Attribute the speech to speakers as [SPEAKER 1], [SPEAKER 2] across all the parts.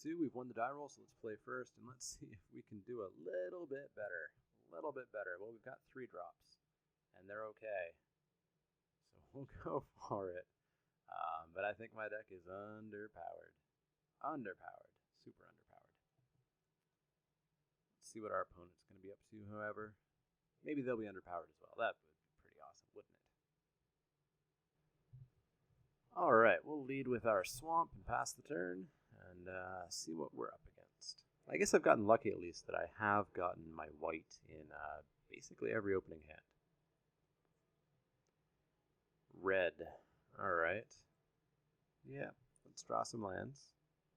[SPEAKER 1] 2. We've won the die roll, so let's play first, and let's see if we can do a little bit better. A little bit better. Well, we've got 3 drops, and they're okay. So we'll go for it. But I think my deck is underpowered. Underpowered. Super underpowered. Let's see what our opponent's going to be up to, however. Maybe they'll be underpowered as well. That would be pretty awesome, wouldn't it? Alright, we'll lead with our swamp and pass the turn, and see what we're up against. I guess I've gotten lucky at least that I have gotten my white in basically every opening hand. Red. Alright. Yeah, let's draw some lands.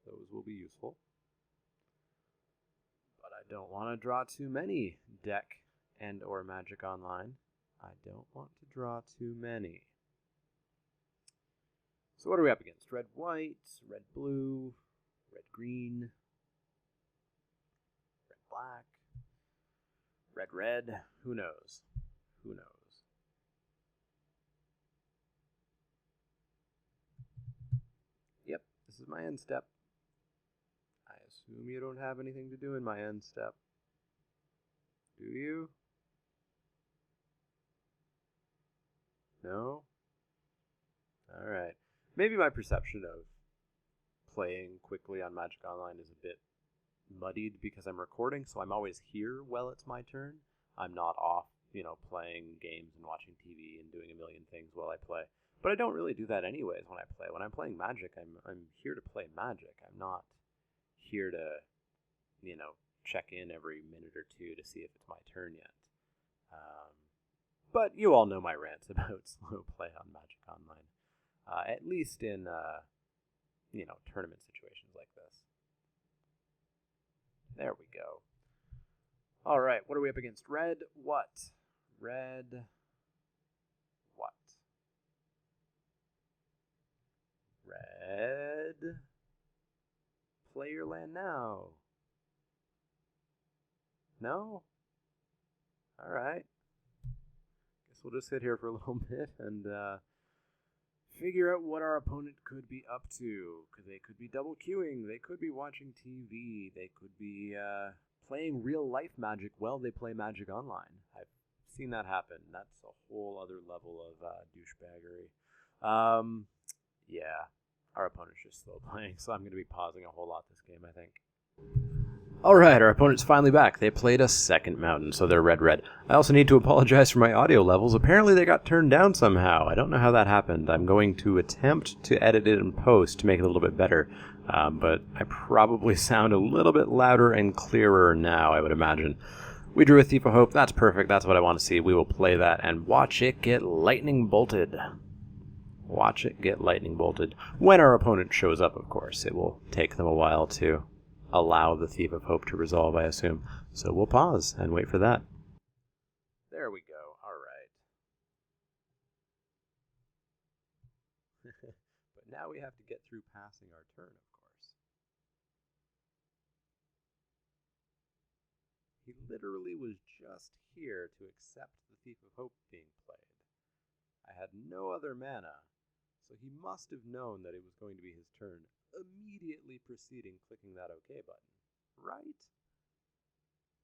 [SPEAKER 1] Those will be useful. But I don't want to draw too many deck and or Magic Online. I don't want to draw too many. So what are we up against? Red-white, red-blue, red-green, red-black, red-red. Who knows? Who knows? Yep, this is my end step. I assume you don't have anything to do in my end step. Do you? No? Alright. Maybe my perception of playing quickly on Magic Online is a bit muddied because I'm recording, so I'm always here while it's my turn. I'm not off, playing games and watching TV and doing a million things while I play. But I don't really do that anyways when I play. When I'm playing Magic, I'm here to play Magic. I'm not here to, check in every minute or two to see if it's my turn yet. But you all know my rants about slow play on Magic Online. At least in, tournament situations like this. There we go. All right, what are we up against? Red, what? Red, what? Red, play your land now. No? All right. Guess we'll just sit here for a little bit and figure out what our opponent could be up to. Because they could be double queuing, they could be watching TV, they could be playing real life Magic while they play Magic Online. I've seen that happen. That's a whole other level of douchebaggery. Yeah, our opponent's just slow playing, so I'm going to be pausing a whole lot this game, I think. Alright, our opponent's finally back. They played a second mountain, so they're red-red. I also need to apologize for my audio levels. Apparently they got turned down somehow. I don't know how that happened. I'm going to attempt to edit it in post to make it a little bit better. But I probably sound a little bit louder and clearer now, I would imagine. We drew a Thief of Hope. That's perfect. That's what I want to see. We will play that and watch it get lightning bolted. Watch it get lightning bolted. When our opponent shows up, of course. It will take them a while to allow the Thief of Hope to resolve, I assume. So we'll pause and wait for that. There we go. All right. But now we have to get through passing our turn, of course. He literally was just here to accept the Thief of Hope being played. I had no other mana, so he must have known that it was going to be his turn, immediately preceding clicking that OK button, right?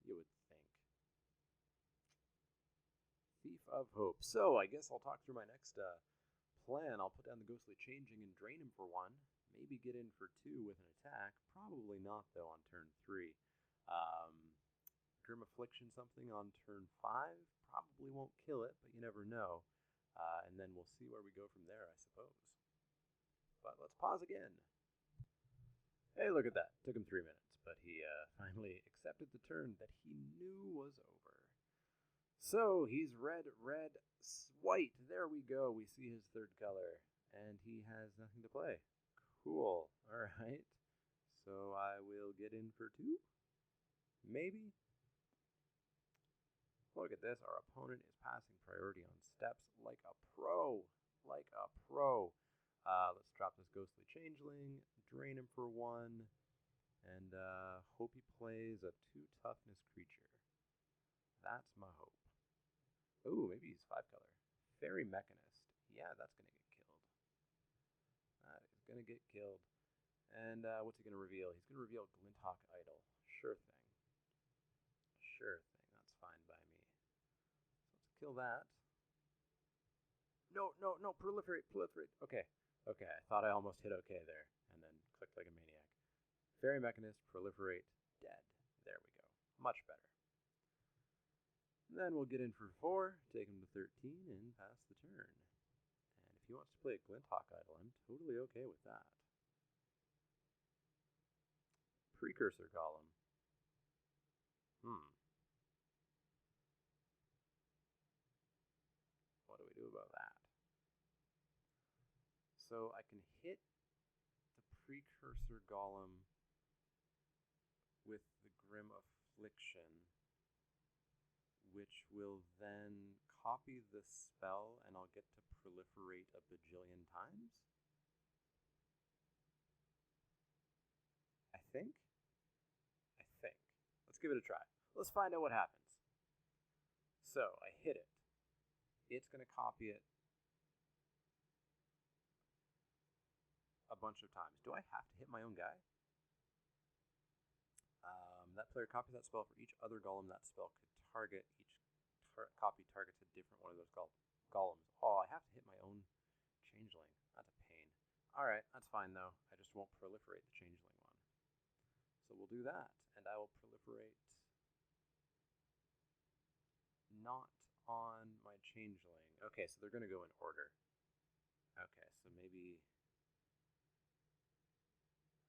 [SPEAKER 1] You would think. Thief of Hope. So I guess I'll talk through my next plan. I'll put down the Ghostly Changing and drain him for 1. Maybe get in for 2 with an attack. Probably not, though, on turn 3. Grim Affliction something on turn 5. Probably won't kill it, but you never know. And then we'll see where we go from there, I suppose. But let's pause again. Hey, look at that. Took him 3 minutes, but he finally accepted the turn that he knew was over. So he's red, white. There we go. We see his third color, and he has nothing to play. Cool. All right. So I will get in for 2? Maybe? Look at this. Our opponent is passing priority on steps like a pro. Like a pro. Let's drop this Ghostly Changeling, drain him for 1, and hope he plays a 2 toughness creature. That's my hope. Ooh, maybe he's 5 color. Fairy Mechanist. Yeah, that's going to get killed. That is going to get killed. And what's he going to reveal? He's going to reveal Glinthawk Idol. Sure thing. Sure thing. That's fine by me. So let's kill that. No, no, no. Proliferate, proliferate. Okay. Okay, I thought I almost hit okay there. And then clicked like a maniac. Fairy Mechanist, proliferate, dead. There we go. Much better. And then we'll get in for 4, take him to 13, and pass the turn. And if he wants to play a Glinthawk Idol, I'm totally okay with that. Precursor Golem. What do we do about that? So I can hit the Precursor Golem with the Grim Affliction, which will then copy the spell and I'll get to proliferate a bajillion times? I think. Let's give it a try. Let's find out what happens. So I hit it. It's going to copy it a bunch of times. Do I have to hit my own guy? That player copies that spell for each other golem that spell could target. Each copy targets a different one of those golems. Oh, I have to hit my own changeling. That's a pain. Alright, that's fine though. I just won't proliferate the changeling one. So we'll do that, and I will proliferate not on my changeling. Okay, so they're going to go in order. Okay, so maybe...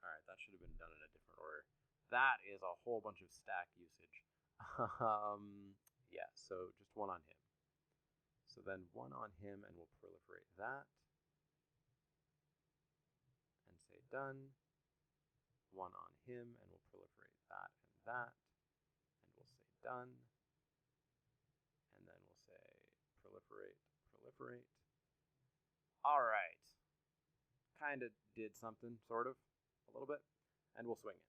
[SPEAKER 1] Alright, that should have been done in a different order. That is a whole bunch of stack usage. Yeah, so just 1 on him. So then 1 on him, and we'll proliferate that. And say done. 1 on him, and we'll proliferate that and that. And we'll say done. And then we'll say proliferate, proliferate. Alright. Kind of did something, sort of. A little bit. And we'll swing in.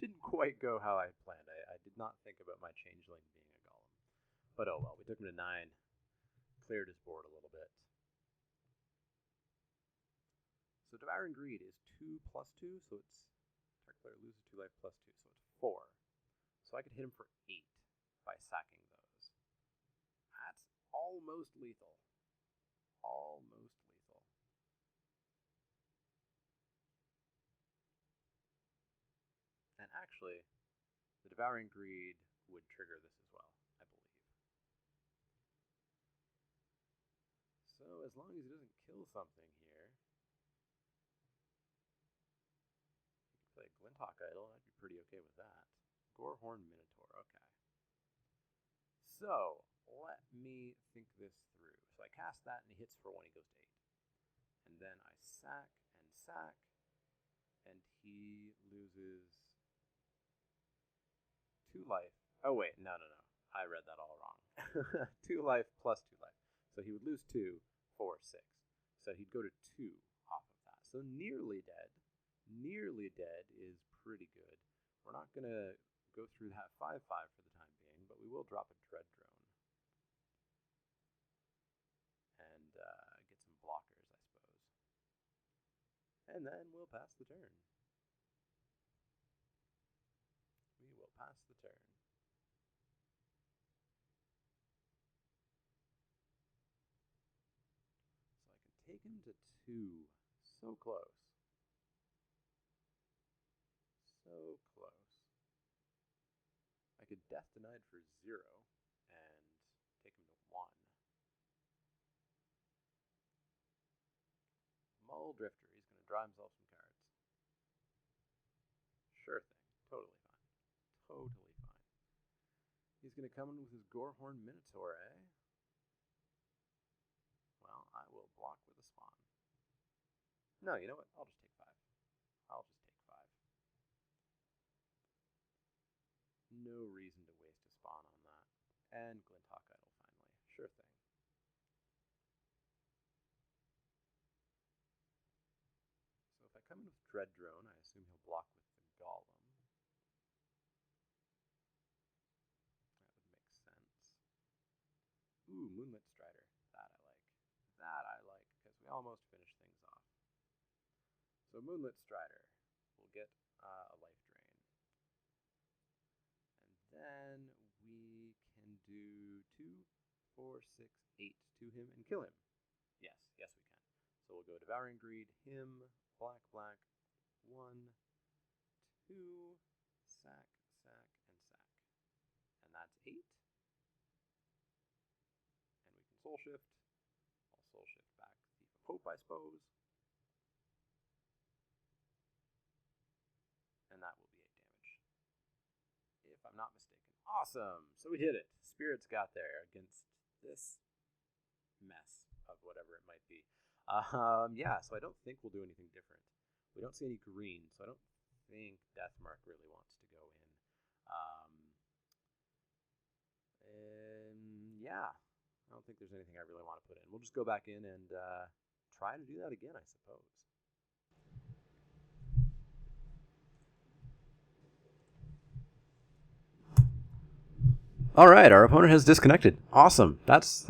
[SPEAKER 1] Didn't quite go how I planned. I did not think about my changeling being a golem. But oh well, we took him to 9. Cleared his board a little bit. So Devouring Greed is 2 plus 2, so it's... Target player loses 2 life plus 2, so it's 4. So I could hit him for 8 by sacking those. That's almost lethal. Almost lethal. And actually, the Devouring Greed would trigger this as well, I believe. So as long as he doesn't kill something here, he could play a Glinthawk Idol, and I'd be pretty okay with that. Gorehorn Minotaur, okay. So, let me think this through. So I cast that, and he hits for 1, he goes to 8. And then I sack, and he loses 2 life. Oh wait, no. I read that all wrong. 2 life plus 2 life. So he would lose 2, 4, 6. So he'd go to 2 off of that. So nearly dead. Nearly dead is pretty good. We're not going to go through that 5-5 for the time being, but we will drop a Dread Drone. And get some blockers, I suppose. And then we'll pass the turn. We will pass the turn. So I can take him to 2. So close. So close. I could Death Denied for 0 and take him to 1. Mull Drifter. He's going to draw himself some cards. Sure thing. Totally fine. Totally fine. He's going to come in with his Gorehorn Minotaur, eh? Well, I will block with a spawn. No, you know what? I'll just take 5. I'll just take 5. No reason to waste a spawn on that. And Glinthawk Idol, finally. Sure thing. So if I come in with Dread Drone, I assume he'll block with the Golem. That would make sense. Ooh, Moonlit Strider. That I like. almost finish things off. So Moonlit Strider will get a life drain. And then we can do 2, 4, 6, 8 to him and kill him. Yes, we can. So we'll go Devouring Greed, him, black, 1, 2, sack, and sack. And that's 8. And we can Soul Shift. I'll Soul Shift back Thief of Hope, I suppose. And that will be 8 damage. If I'm not mistaken. Awesome! So we did it. Spirits got there against this mess of whatever it might be. Yeah, so I don't think we'll do anything different. We don't see any green, so I don't think Deathmark really wants to go in. Yeah, I don't think there's anything I really want to put in. We'll just go back in and try to do that again, I suppose. All right, our opponent has disconnected. Awesome. That's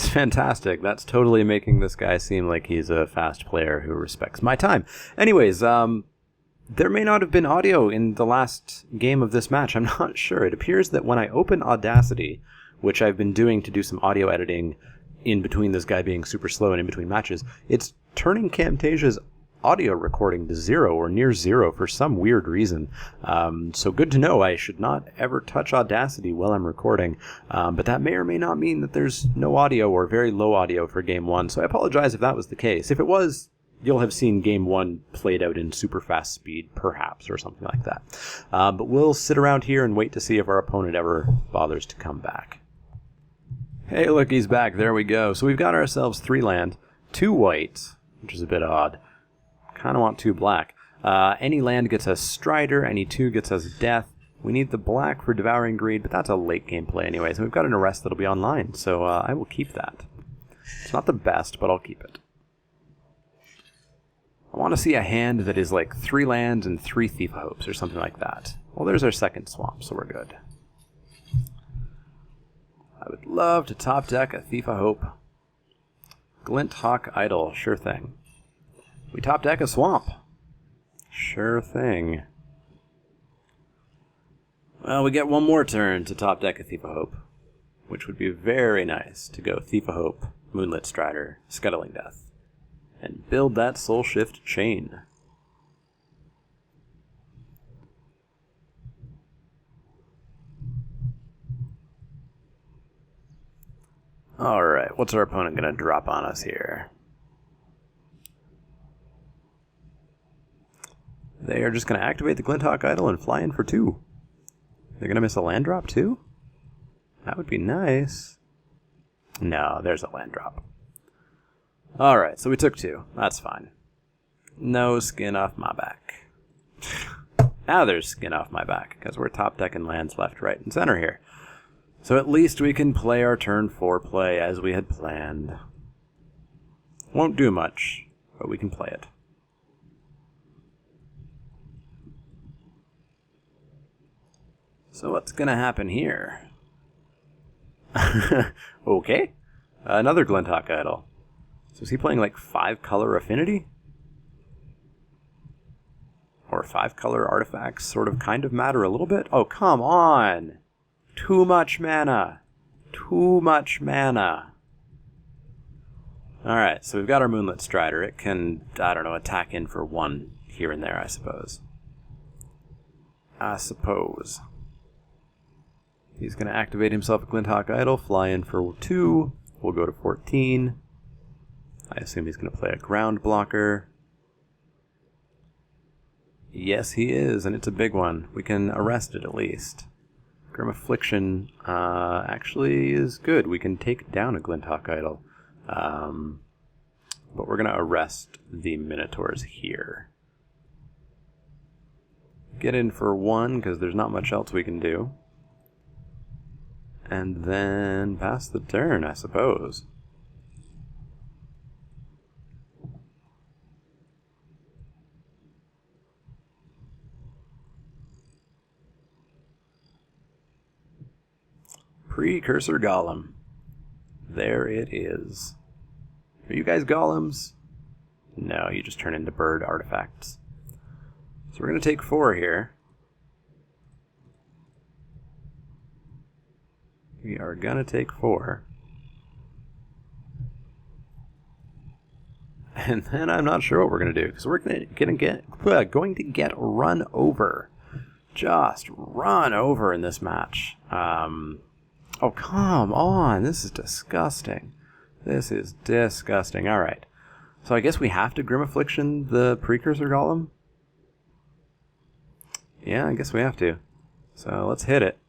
[SPEAKER 1] fantastic. That's totally making this guy seem like he's a fast player who respects my time. Anyways, there may not have been audio in the last game of this match. I'm not sure. It appears that when I open Audacity, which I've been doing to do some audio editing in between this guy being super slow and in between matches, it's turning Camtasia's audio recording to 0 or near 0 for some weird reason. So good to know. I should not ever touch Audacity while I'm recording, but that may or may not mean that there's no audio or very low audio for Game 1, so I apologize if that was the case. If it was, you'll have seen Game 1 played out in super fast speed, perhaps, or something like that. But we'll sit around here and wait to see if our opponent ever bothers to come back. Hey, look, he's back. There we go. So we've got ourselves 3 land, 2 white, which is a bit odd. Kind of want 2 black. Any land gets us Strider, any 2 gets us Death. We need the black for Devouring Greed, but that's a late game play anyways. And we've got an Arrest that'll be online, so I will keep that. It's not the best, but I'll keep it. I want to see a hand that is like 3 lands and 3 Thief of Hopes or something like that. Well, there's our second swamp, so we're good. I would love to top deck a Thief of Hope. Glint Hawk Idol, sure thing. We top deck a swamp. Sure thing. Well, we get one more turn to top deck a Thief of Hope, which would be very nice to go Thief of Hope, Moonlit Strider, Scuttling Death, and build that Soul Shift chain. Alright, what's our opponent going to drop on us here? They are just going to activate the Glinthawk Idol and fly in for 2. They're going to miss a land drop too? That would be nice. No, there's a land drop. Alright, so we took 2. That's fine. No skin off my back. Now there's skin off my back, because we're top decking lands left, right, and center here. So at least we can play our turn 4 play as we had planned. Won't do much, but we can play it. So what's going to happen here? Okay. Another Glinthawk Idol. So is he playing like 5-color Affinity? Or 5-color artifacts sort of kind of matter a little bit? Oh, come on! Too much mana. Too much mana. Alright, so we've got our Moonlit Strider. It can, I don't know, attack in for 1 here and there, I suppose. He's going to activate himself a Glinthawk Idol, fly in for 2. We'll go to 14. I assume he's going to play a ground blocker. Yes, he is, and it's a big one. We can arrest it at least. Grim Affliction actually is good. We can take down a Glinthawk Idol. But we're going to arrest the Minotaurs here. Get in for 1, because there's not much else we can do. And then pass the turn, I suppose. Precursor Golem. There it is. Are you guys golems? No, you just turn into bird artifacts. So we're going to take 4 here. We are going to take 4. And then I'm not sure what we're going to do, because we're going to get run over. Just run over in this match. Oh, come on. This is disgusting. This is disgusting. All right. So I guess we have to Grim Affliction the Precursor Golem? Yeah, I guess we have to. So let's hit it.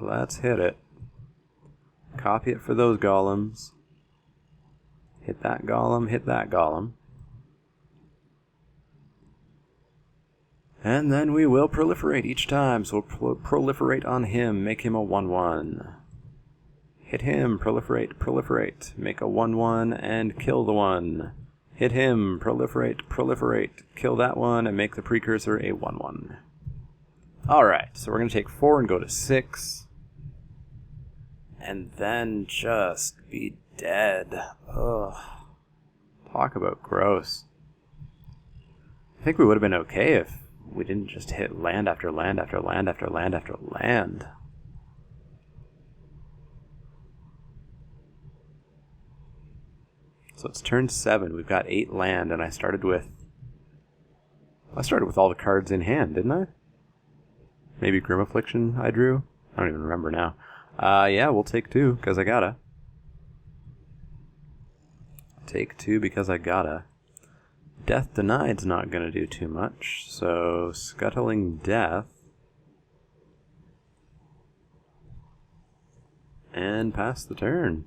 [SPEAKER 1] Let's hit it. Copy it for those golems. Hit that golem, hit that golem. And then we will proliferate each time. So we'll proliferate on him, make him a 1/1. Hit him, proliferate, proliferate. Make a 1/1 and kill the one. Hit him, proliferate, proliferate. Kill that one and make the Precursor a 1/1. Alright, so we're going to take 4 and go to 6. And then just be dead. Ugh. Talk about gross. I think we would have been okay if we didn't just hit land after land after land after land after land. So it's turn 7. We've got 8 land, and I started with all the cards in hand, didn't I? Maybe Grim Affliction I drew? I don't even remember now. Yeah, we'll take 2, because I gotta. Take 2 because I gotta. Death Denied's not gonna do too much, so Scuttling Death. And pass the turn.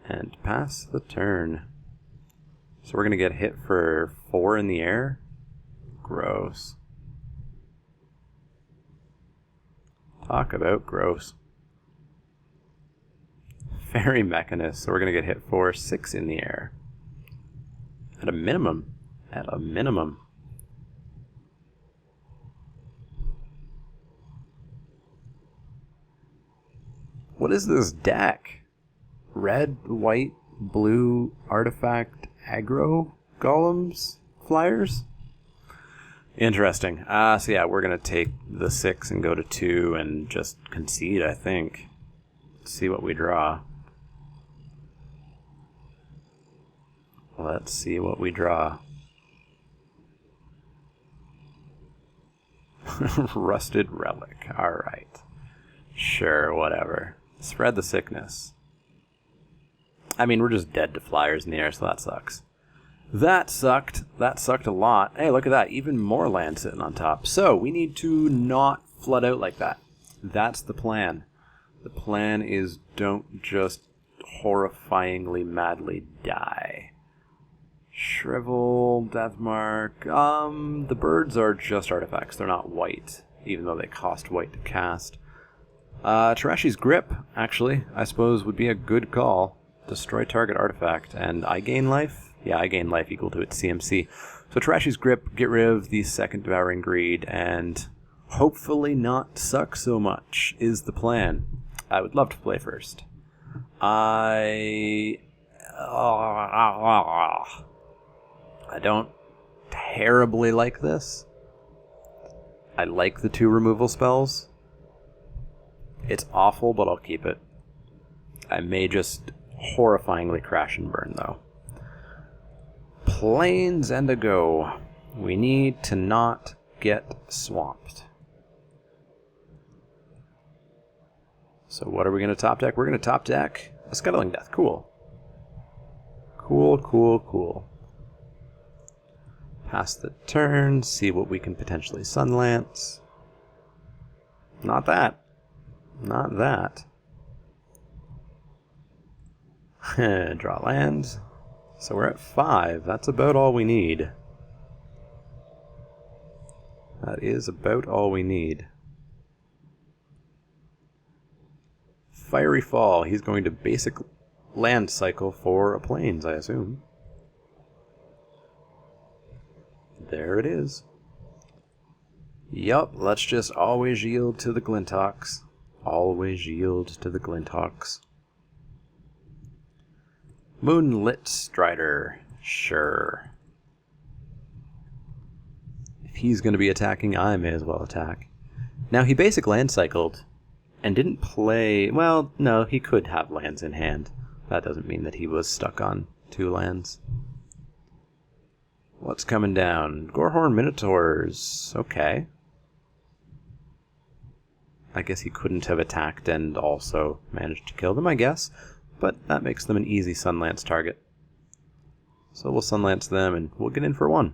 [SPEAKER 1] And pass the turn. So we're gonna get hit for 4 in the air? Gross. Talk about gross. Fairy Mechanist, so we're gonna get hit for 6 in the air. At a minimum. At a minimum. What is this deck? Red, white, blue, artifact, aggro, golems, flyers? Interesting. So yeah, we're going to take the 6 and go to 2 and just concede, I think. Let's see what we draw. Let's see what we draw. Rusted Relic. Alright. Sure, whatever. Spread the sickness. I mean, we're just dead to flyers in the air, so that sucks. That sucked. That sucked a lot. Hey, look at that. Even more land sitting on top. So, we need to not flood out like that. That's the plan. The plan is don't just horrifyingly, madly die. Shrivel, Deathmark. The birds are just artifacts. They're not white, even though they cost white to cast. Terashi's Grip, actually, I suppose would be a good call. Destroy target artifact, and I gain life? Yeah, I gain life equal to its CMC. So Terashi's Grip, get rid of the second Devouring Greed, and hopefully not suck so much is the plan. I would love to play first. I don't terribly like this. I like the 2 removal spells. It's awful, but I'll keep it. I may just horrifyingly crash and burn, though. Plains and a go. We need to not get swamped. So what are we going to top deck? We're going to top deck a Scuttling Death. Cool. Cool, cool, cool. Pass the turn, see what we can potentially Sunlance. Not that. Not that. Draw lands. So we're at 5. That's about all we need. That is about all we need. Fiery Fall. He's going to basic land cycle for a Plains, I assume. There it is. Yup, let's just always yield to the Glinthawks. Always yield to the Glinthawks. Moonlit Strider. Sure. If he's going to be attacking, I may as well attack. Now, he basic land cycled and didn't play... Well, no, he could have lands in hand. That doesn't mean that he was stuck on 2 lands. What's coming down? Gorehorn Minotaurs. Okay. I guess he couldn't have attacked and also managed to kill them, I guess. But that makes them an easy Sunlance target. So we'll Sunlance them and we'll get in for 1.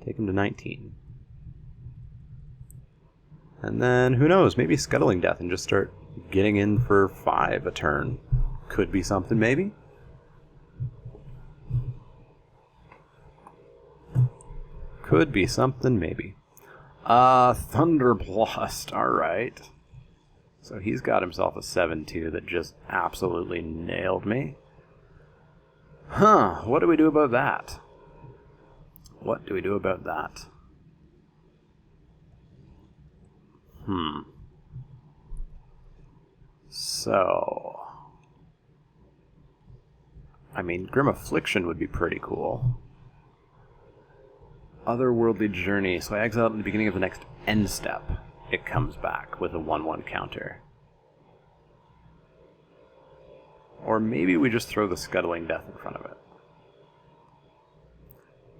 [SPEAKER 1] Take him to 19. And then, who knows, maybe Scuttling Death and just start getting in for 5 a turn. Could be something, maybe? Could be something, maybe. Thunderblast, alright. So he's got himself a 7-2 that just absolutely nailed me. Huh, what do we do about that? What do we do about that? So... I mean, Grim Affliction would be pretty cool. Otherworldly Journey. So I exile it at the beginning of the next end step. It comes back with a 1/1 counter. Or maybe we just throw the Scuttling Death in front of it.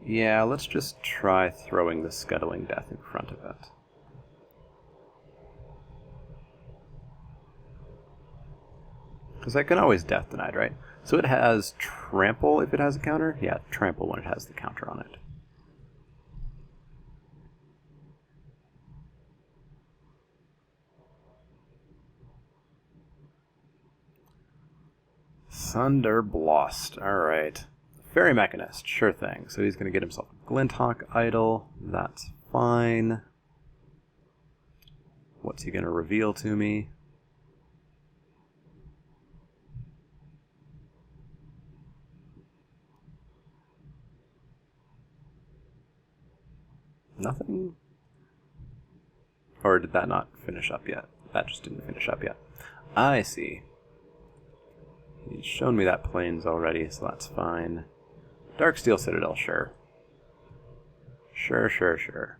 [SPEAKER 1] Yeah, let's just try throwing the Scuttling Death in front of it. Because I can always Death Denied, right? So it has Trample if it has a counter? Yeah, Trample when it has the counter on it. Thunderblast. Alright. Fairy Mechanist. Sure thing. So he's going to get himself a Glinthawk Idol. That's fine. What's he going to reveal to me? Nothing? Or did that not finish up yet? That just didn't finish up yet. I see. He's shown me that plains already, so that's fine. Darksteel Citadel, sure. Sure.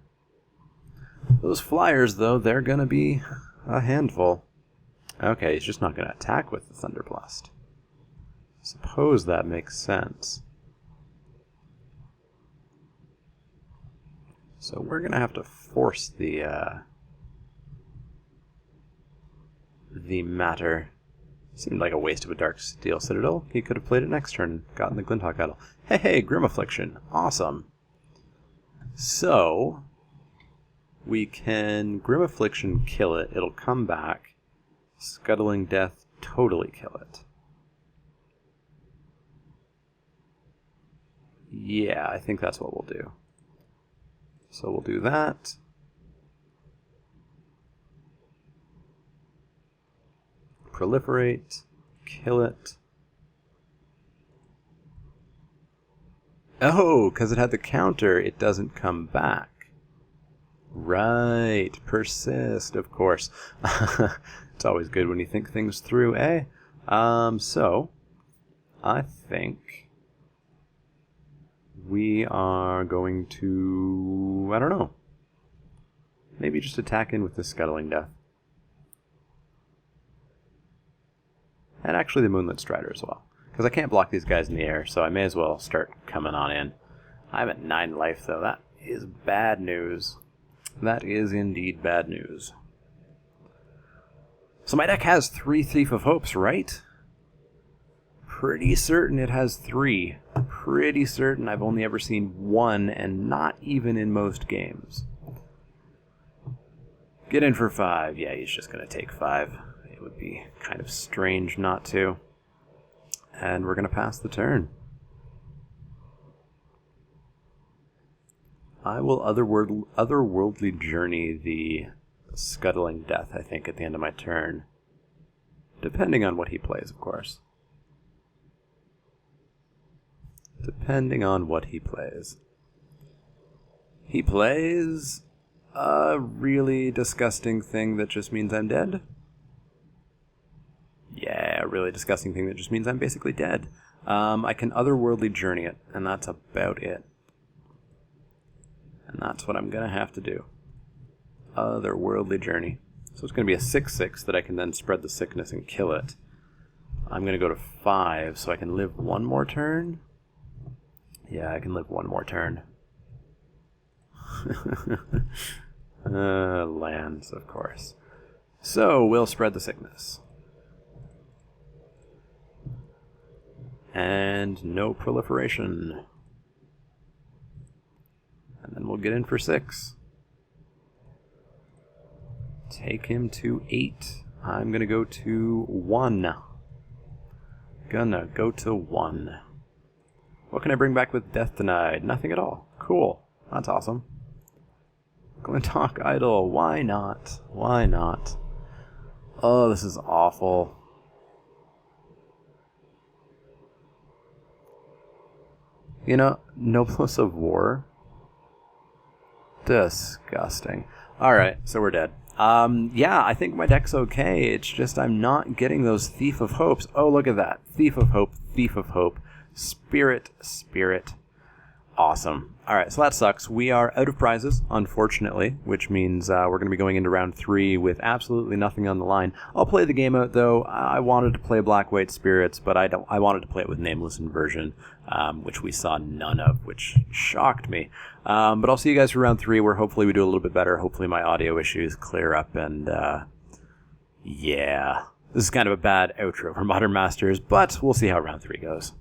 [SPEAKER 1] Those flyers, though, they're gonna be a handful. Okay, he's just not gonna attack with the Thunderblast. Suppose that makes sense. So we're gonna have to force the matter. Seemed like a waste of a Darksteel Citadel. He could have played it next turn and gotten the Glinthawk Idol. Hey, Grim Affliction. Awesome. So, we can Grim Affliction kill it. It'll come back. Scuttling Death totally kill it. Yeah, I think that's what we'll do. So we'll do that. Proliferate, kill it. Oh, because it had the counter, it doesn't come back. Right, persist, of course. It's always good when you think things through, eh? So, I think we are going to, I don't know, maybe just attack in with the Scuttling Death. And actually the Moonlit Strider as well. Because I can't block these guys in the air, so I may as well start coming on in. I'm at 9 life, though. That is bad news. That is indeed bad news. So my deck has 3 Thief of Hopes, right? Pretty certain it has 3. Pretty certain I've only ever seen 1, and not even in most games. Get in for 5. Yeah, he's just going to take 5. It would be kind of strange not to. And we're going to pass the turn. I will otherworldly journey the Scuttling Death, I think, at the end of my turn. Depending on what he plays, of course. Depending on what he plays. He plays a really disgusting thing that just means I'm dead. Yeah, really a disgusting thing. That just means I'm basically dead. I can otherworldly journey it, and that's about it. And that's what I'm going to have to do. Otherworldly journey. So it's going to be a 6/6 that I can then spread the sickness and kill it. I'm going to go to 5 so I can live one more turn. Yeah, I can live one more turn. Lands, of course. So we'll spread the sickness. And no proliferation. And then we'll get in for 6. Take him to 8. I'm gonna go to 1. Gonna go to 1. What can I bring back with Death Denied? Nothing at all. Cool. That's awesome. Glintock Idol. Why not? Why not? Oh, this is awful. You know, Noblesse of War. Disgusting. Alright, so we're dead. Yeah, I think my deck's okay. It's just I'm not getting those Thief of Hopes. Oh, look at that. Thief of Hope, Thief of Hope. Spirit, Spirit. Awesome. Alright, so that sucks. We are out of prizes, unfortunately, which means we're going to be going into round 3 with absolutely nothing on the line. I'll play the game out, though. I wanted to play Black-White Spirits, but I wanted to play it with Nameless Inversion, which we saw none of, which shocked me. But I'll see you guys for round 3, where hopefully we do a little bit better. Hopefully my audio issues clear up, and yeah. This is kind of a bad outro for Modern Masters, but we'll see how round 3 goes.